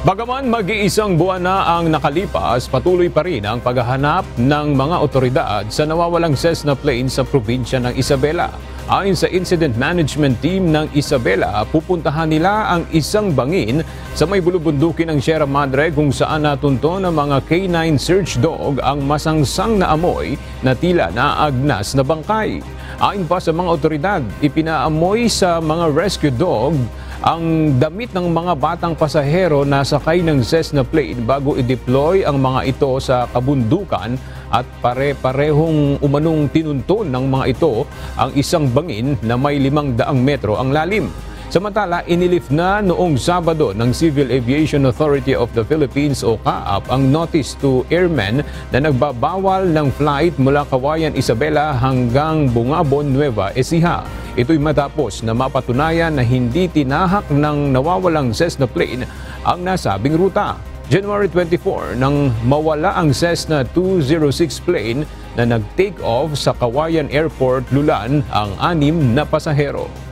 Bagaman mag-iisang buwan na ang nakalipas, patuloy pa rin ang paghahanap ng mga otoridad sa nawawalang Cessna plane sa probinsya ng Isabela. Ayon sa Incident Management Team ng Isabela, pupuntahan nila ang isang bangin sa may bulubundukin ng Sierra Madre kung saan natunto ng mga K9 search dog ang masangsang na amoy na tila naagnas na bangkay. Ayon pa sa mga otoridad, ipinaamoy sa mga rescue dog ang damit ng mga batang pasahero na sakay ng Cessna plane bago i-deploy ang mga ito sa kabundukan at pare-parehong umanong tinunton ng mga ito ang isang bangin na may 500 metro ang lalim. Samantala, inilif na noong Sabado ng Civil Aviation Authority of the Philippines o CAAP ang notice to airmen na nagbabawal ng flight mula Cauayan, Isabela hanggang Bungabon, Nueva Ecija. Ito'y matapos na mapatunayan na hindi tinahak ng nawawalang Cessna plane ang nasabing ruta. January 24 nang mawala ang Cessna 206 plane na nag-take off sa Cauayan Airport, Lulan ang 6 na pasahero.